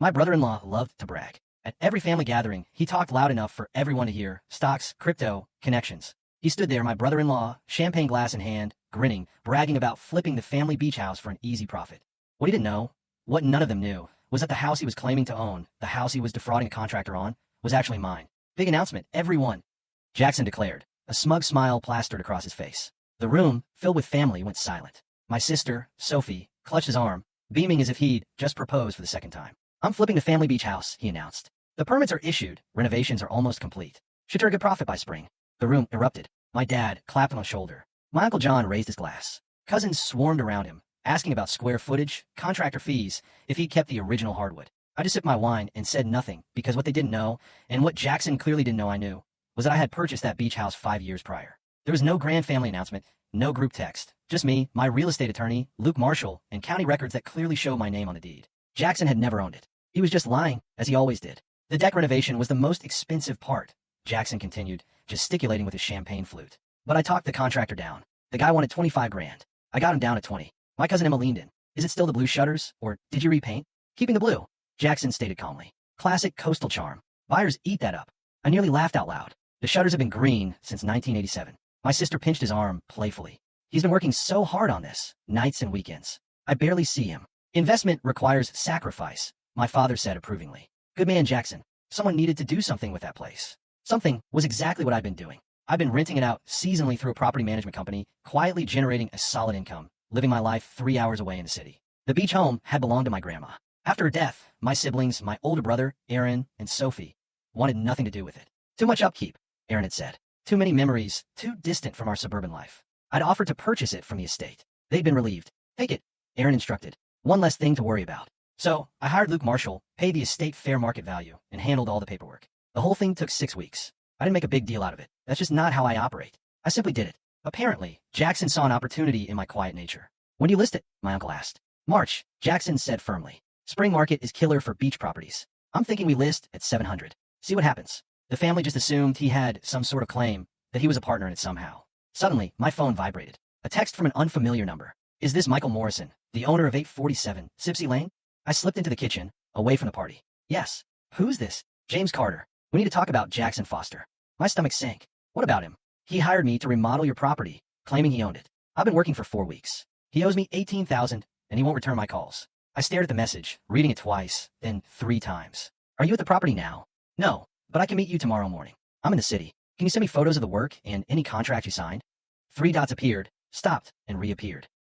My brother-in-law loved to brag. At every family gathering, he talked loud enough for everyone to hear: stocks, crypto, connections. He stood there, my brother-in-law, champagne glass in hand, grinning, bragging about flipping the family beach house for an easy profit. What he didn't know, what none of them knew, was that the house he was claiming to own, the house he was defrauding a contractor on, was actually mine. Big announcement, everyone, Jackson declared. A smug smile plastered across his face. The room, filled with family, went silent. My sister, Sophie, clutched his arm, beaming as if he'd just proposed for the second time. I'm flipping the family beach house, he announced. The permits are issued, renovations are almost complete. Should turn a good profit by spring. The room erupted. My dad clapped on the shoulder. My Uncle John raised his glass. Cousins swarmed around him, asking about square footage, contractor fees, if he'd kept the original hardwood. I just sipped my wine and said nothing, because what they didn't know, and what Jackson clearly didn't know I knew, was that I had purchased that beach house 5 years prior. There was no grand family announcement, no group text, just me, my real estate attorney, Luke Marshall, and county records that clearly show my name on the deed. Jackson had never owned it. He was just lying, as he always did. The deck renovation was the most expensive part, Jackson continued, gesticulating with his champagne flute. But I talked the contractor down. The guy wanted 25 grand. I got him down to 20. My cousin Emma leaned in. Is it still the blue shutters, or did you repaint? Keeping the blue, Jackson stated calmly. Classic coastal charm. Buyers eat that up. I nearly laughed out loud. The shutters have been green since 1987. My sister pinched his arm playfully. He's been working so hard on this, nights and weekends. I barely see him. Investment requires sacrifice, my father said approvingly. Good man, Jackson. Someone needed to do something with that place. Something was exactly what I've been doing. I've been renting it out seasonally through a property management company, quietly generating a solid income, living my life 3 hours away in the city. The beach home had belonged to my grandma. After her death, my siblings, my older brother, Aaron, and Sophie, wanted nothing to do with it. Too much upkeep, Aaron had said. Too many memories, too distant from our suburban life. I'd offered to purchase it from the estate. They'd been relieved. Take it, Aaron instructed. One less thing to worry about. So, I hired Luke Marshall, paid the estate fair market value, and handled all the paperwork. The whole thing took 6 weeks. I didn't make a big deal out of it. That's just not how I operate. I simply did it. Apparently, Jackson saw an opportunity in my quiet nature. When do you list it? My uncle asked. March, Jackson said firmly. Spring market is killer for beach properties. I'm thinking we list at 700. See what happens. The family just assumed he had some sort of claim, that he was a partner in it somehow. Suddenly, my phone vibrated. A text from an unfamiliar number. Is this Michael Morrison, the owner of 847 Sipsey Lane? I slipped into the kitchen, away from the party. Yes. Who's this? James Carter. We need to talk about Jackson Foster. My stomach sank. What about him? He hired me to remodel your property, claiming he owned it. I've been working for 4 weeks. He owes me $18,000, and he won't return my calls. I stared at the message, reading it twice, then 3 times. Are you at the property now? No, but I can meet you tomorrow morning. I'm in the city. Can you send me photos of the work and any contract you signed? 3 dots appeared, stopped, and reappeared.